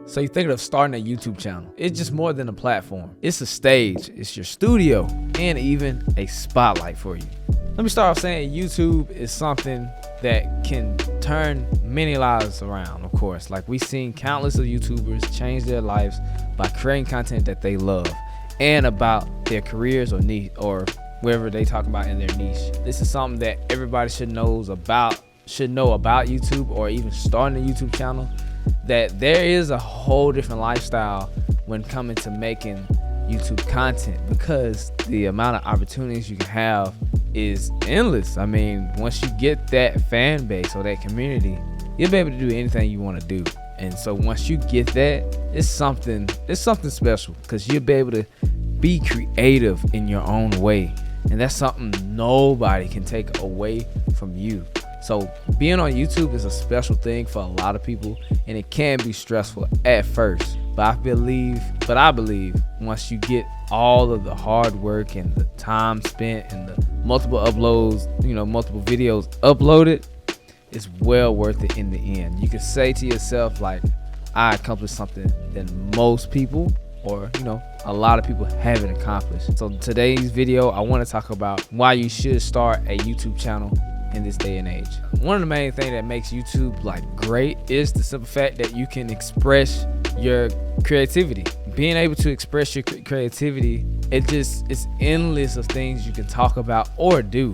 So you thinking of starting a YouTube channel. It's just more than a platform. It's a stage, it's your studio, and even a spotlight for you. Let me start off saying YouTube is something that can turn many lives around, of course. Like we've seen countless of YouTubers change their lives by creating content that they love and about their careers or niche or wherever they talk about in their niche. This is something that everybody should know about YouTube, or even starting a YouTube channel, that there is a whole different lifestyle when coming to making YouTube content, because the amount of opportunities you can have is endless. I mean, once you get that fan base or that community, you'll be able to do anything you want to do. And so once you get that, it's something special, because you'll be able to be creative in your own way, and that's something nobody can take away from you. So being on YouTube is a special thing for a lot of people, and it can be stressful at first. But I believe once you get all of the hard work and the time spent and the multiple uploads, multiple videos uploaded, it's well worth it in the end. You can say to yourself, like, I accomplished something that most people, or a lot of people haven't accomplished. So today's video, I want to talk about why you should start a YouTube channel in this day and age. One of the main things that makes YouTube great is the simple fact that you can express your creativity. Being able to express your creativity, it's endless of things you can talk about or do.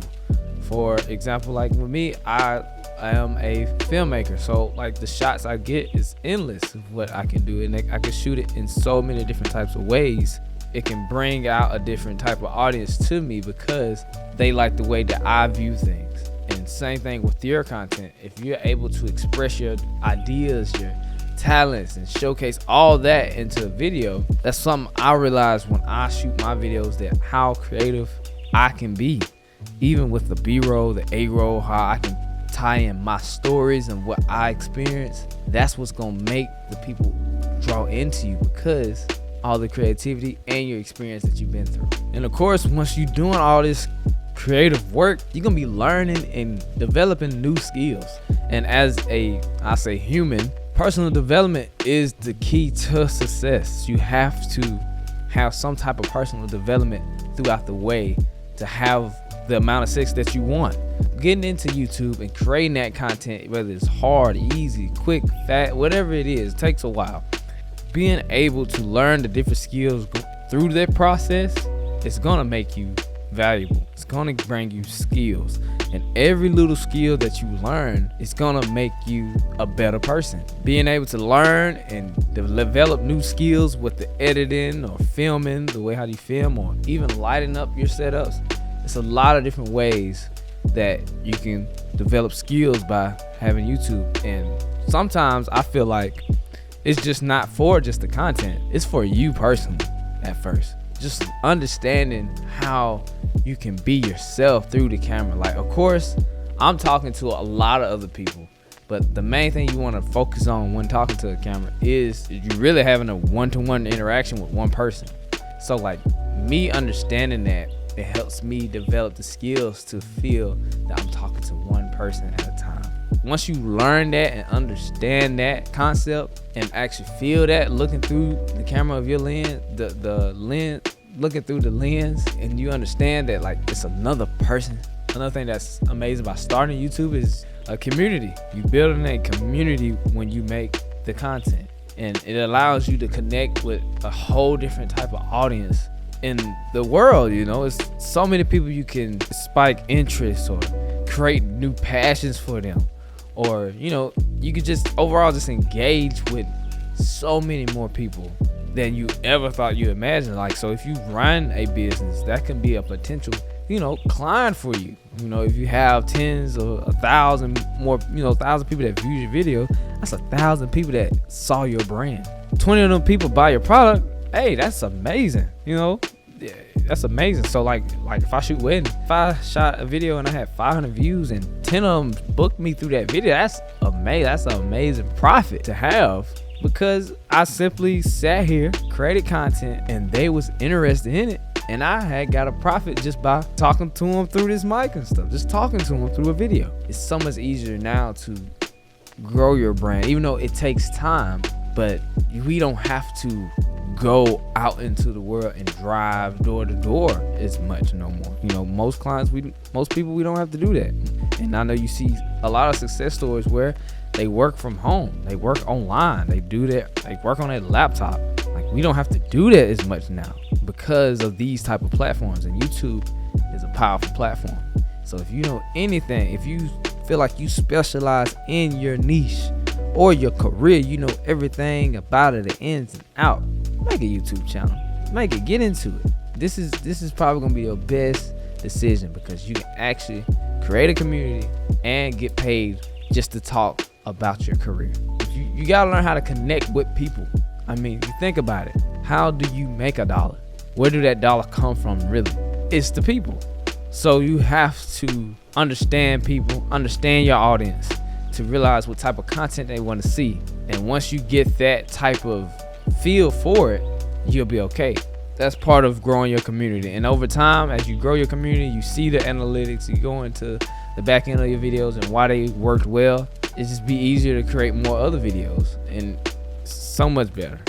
For example, like with me, I am a filmmaker, so the shots I get is endless of what I can do, and I can shoot it in so many different types of ways. It can bring out a different type of audience to me because they like the way that I view things. And same thing with your content. If you're able to express your ideas, your talents, and showcase all that into a video, that's something I realize when I shoot my videos, that how creative I can be. Even with the B-roll, the A-roll, how I can tie in my stories and what I experience. That's what's gonna make the people draw into you, because all the creativity and your experience that you've been through. And of course, once you're doing all this creative work, you're gonna be learning and developing new skills. And as I say human, personal development is the key to success. You have to have some type of personal development throughout the way to have the amount of success that you want. Getting into YouTube and creating that content, whether it's hard, easy, quick, fast, whatever it is, takes a while. Being able to learn the different skills through that process, it's gonna make you valuable. It's gonna bring you skills, and every little skill that you learn is gonna make you a better person. Being able to learn and develop new skills with the editing or filming, the way how you film, or even lighting up your setups. It's a lot of different ways that you can develop skills by having YouTube. And sometimes I feel like it's just not for just the content, it's for you personally at first. Just understanding how you can be yourself through the camera. Of course, I'm talking to a lot of other people, but the main thing you want to focus on when talking to a camera is you really having a one-to-one interaction with one person. So me understanding that, it helps me develop the skills to feel that I'm talking to one person at a time. Once you learn that and understand that concept and actually feel that looking through the camera of your lens, the lens, looking through the lens, and you understand that it's another person. Another thing that's amazing about starting YouTube is a community. You building a community when you make the content, and it allows you to connect with a whole different type of audience in the world. It's so many people you can spike interest or create new passions for them, or you could just overall just engage with so many more people than you ever thought you imagined. So if you run a business, that can be a potential client for you. If you have tens or 1,000 more, 1,000 people that view your video, that's 1,000 people that saw your brand. 20 of them people buy your product. Hey, that's amazing. Yeah, that's amazing. So if I shoot wedding, if I shot a video and I had 500 views and 10 of them booked me through that video, that's amazing. That's an amazing profit to have, because I simply sat here, created content, and they was interested in it, and I had got a profit just by talking to them through this mic and stuff, just talking to them through a video. It's so much easier now to grow your brand, even though it takes time. But we don't have to go out into the world and drive door to door as much no more. You know, most people, we don't have to do that. And I know you see a lot of success stories where they work from home, they work online, they work on their laptop. Like, we don't have to do that as much now because of these type of platforms, and YouTube is a powerful platform. So if you know anything, if you feel like you specialize in your niche or your career, you know everything about it, the ins and out, make a YouTube channel. Get into it. This is probably gonna be your best decision, because you can actually create a community and get paid just to talk about your career. You gotta learn how to connect with people. I mean, you think about it. How do you make $1? Where do that dollar come from, really? It's the people. So you have to understand people, understand your audience, to realize what type of content they want to see. And once you get that type of feel for it, you'll be okay. That's part of growing your community. And over time, as you grow your community, you see the analytics, you go into the back end of your videos and why they worked well. It's just be easier to create more other videos, and so much better.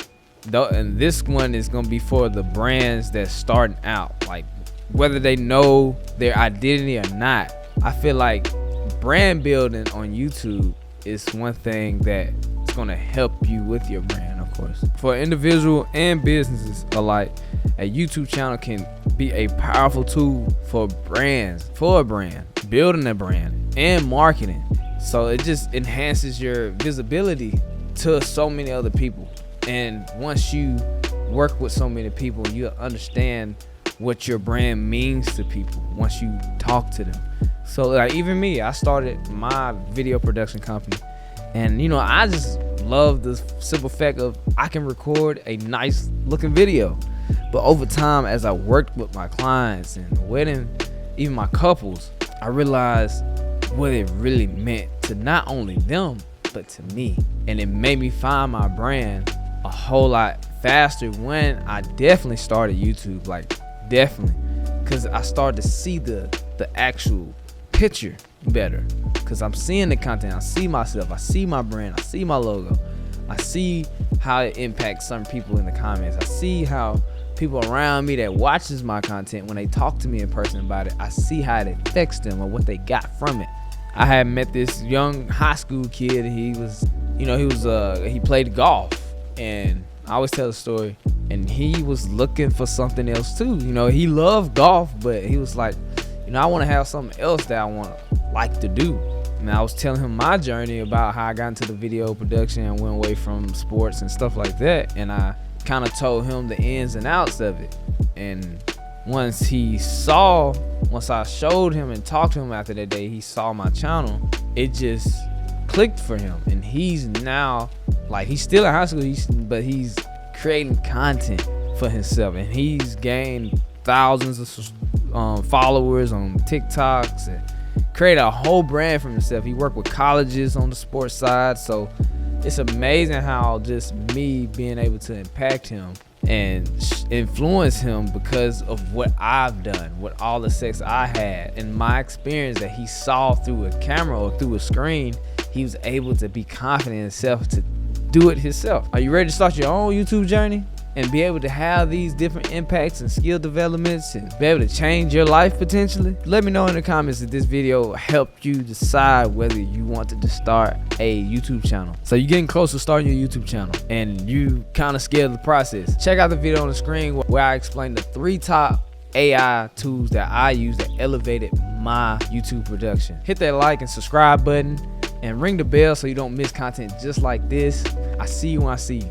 And this one is gonna be for the brands that's starting out, like whether they know their identity or not. I feel like brand building on YouTube is one thing that is gonna help you with your brand, of course. For individual and businesses alike, a YouTube channel can be a powerful tool for brands, for a brand, building a brand, and marketing. So it just enhances your visibility to so many other people. And once you work with so many people, you understand what your brand means to people once you talk to them. So like, even me, I started my video production company, and you know, I just love the simple fact of I can record a nice looking video. But over time, as I worked with my clients and wedding, even my couples, I realized what it really meant to not only them, but to me. And it made me find my brand a whole lot faster when I definitely started YouTube, like definitely, because I started to see the actual picture better, because I'm seeing the content, I see myself, I see my brand, I see my logo, I see how it impacts some people in the comments, I see how people around me that watches my content, when they talk to me in person about it, I see how it affects them or what they got from it. I had met this young high school kid, and he played golf, and I always tell the story, and he was looking for something else too. You know, he loved golf, but he was like, you know, I want to have something else that I want to like to do. And I was telling him my journey about how I got into the video production and went away from sports and stuff like that. And I kind of told him the ins and outs of it. And once I showed him and talked to him after that day, he saw my channel, it just clicked for him. And he's now, like, he's still in high school, but he's creating content for himself, and he's gained thousands of followers on TikToks and created a whole brand for himself. He worked with colleges on the sports side, so it's amazing how just me being able to impact him and influence him because of what I've done, what all the success I had, and my experience that he saw through a camera or through a screen. He was able to be confident in himself to do it himself. Are you ready to start your own YouTube journey and be able to have these different impacts and skill developments and be able to change your life potentially? Let me know in the comments if this video helped you decide whether you wanted to start a YouTube channel. So you're getting close to starting your YouTube channel and you kind of scared of the process. Check out the video on the screen where I explain the 3 top AI tools that I use that elevated my YouTube production. Hit that like and subscribe button and ring the bell so you don't miss content just like this. I see you when I see you.